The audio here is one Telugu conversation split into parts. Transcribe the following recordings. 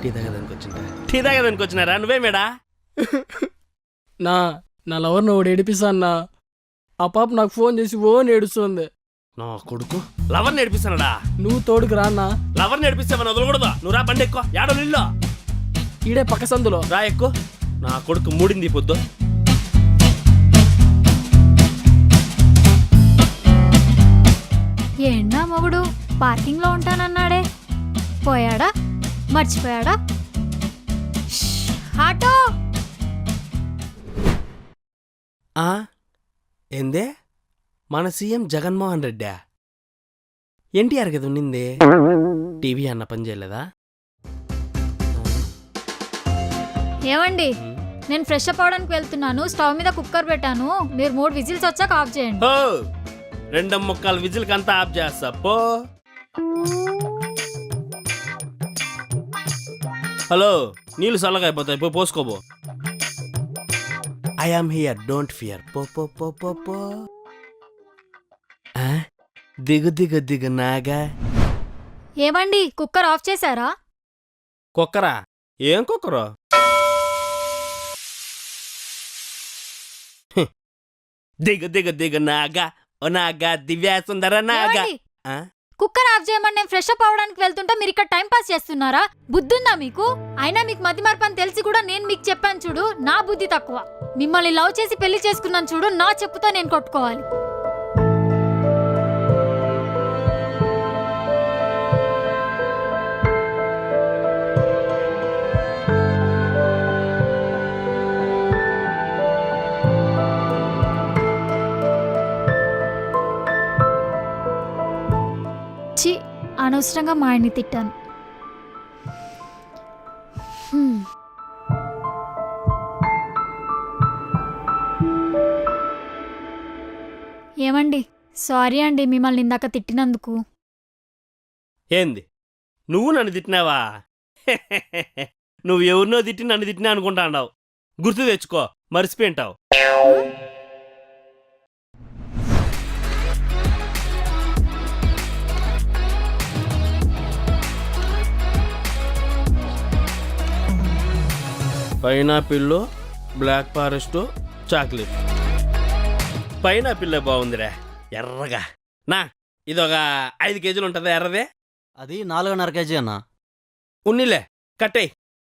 టీ తాగదానికి వచ్చినారా నువ్వే మేడా? నా లవర్ని ఒకటి ఏడిపిస్తా అన్నా. ఆ పాప నాకు ఫోన్ చేసి ఏడుస్తుంది. నా కొడుకు లవర్ నేర్పిస్తానడా? నువ్వు తోడుకు రా అన్నా. లవర్ నేర్పిస్తామని వదలకూడదు. నువ్వు రా, బండి ఎక్కువ. యాడో నిల్లో ఈడే పక్క సందులో రా, ఎక్కువ. నా కొడుకు మూడింది పొద్దు. ఏండా మొగుడు పార్కింగ్ లో ఉంటానన్నాడే, పోయాడా? మర్చిపోయాడా? ఆటో ఏందే? మన సీఎం జగన్మోహన్ రెడ్డా? ఎన్టీఆర్ కదా ఉన్నింది. టీవీ అన్న పని చేయలేదా? ఏమండి, నేను ఫ్రెష్ అప్ అవడానికి వెళ్తున్నాను. స్టవ్ మీద కుక్కర్ పెట్టాను. మీరు 3 విజిల్స్ వచ్చాక ఆఫ్ చేయండి. 2 ముక్కలు విజిల్కి అంతా ఆఫ్ చేస్తా పో. హలో, నీళ్ళు చల్లగా అయిపోతాయి, పో పోసుకోబో. I am here, don't fear. పో పో పో పో పో. దిగు దిగు దిగు నాగా. ఏమండి, కుక్కర్ ఆఫ్ చేశారా? కుక్కరా? ఏం కుక్కరు? దిగు దిగు దిగు నాగా, ఓ నాగా, దివ్యా సుందర నాగా. కుక్కర్ ఆఫ్ చేయమని నేను ఫ్రెష్ అప్ అవడానికి వెళ్తుంటే మీరు ఇక్కడ టైం పాస్ చేస్తున్నారా? బుద్ధుందా మీకు? అయినా మీకు మతి మార్పని తెలిసి కూడా నేను మీకు చెప్పాను చూడు, నా బుద్ధి తక్కువ. మిమ్మల్ని లవ్ చేసి పెళ్లి చేసుకున్నాను చూడు, నా చెప్పుతో నేను కొట్టుకోవాలి. అనవసరంగా మా ఆయన్ని తిట్టాను. ఏమండి, సారీ అండి మిమ్మల్ని ఇందాక తిట్టినందుకు. ఏంది, నువ్వు నన్ను తిట్టినావా? నువ్వు ఎవరినో తిట్టి నన్ను తిట్టినా అనుకుంటా అన్నావు. గుర్తు తెచ్చుకో, మర్చిపోయింటావు. Pineapple, black forest, chocolate. పైనాపిల్లే బాగుందిరా, ఎర్రగా. నా ఇదొక 5 కేజీలు ఉంటుందా ఎర్రదే? అది 4.5 కేజీ అన్న. ఉన్నిలే, కట్టేయ్.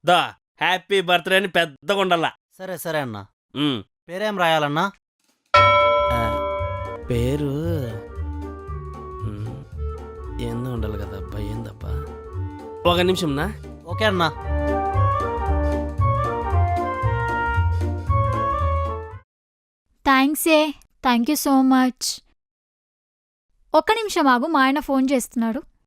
దా, హ్యాపీ బర్త్డే అని పెద్దగా ఉండాలా. సరే సరే అన్న. పేరేం రాయాలన్నా? పేరు ఏందో ఉండాలి కదా అబ్బా. ఏందబ్బా, 1 నిమిషం నా. ఓకే అన్నా. Thanks thank you so much. 1 నిమిషం ఆగు, మా ఆయన ఫోన్ చేస్తున్నాడు.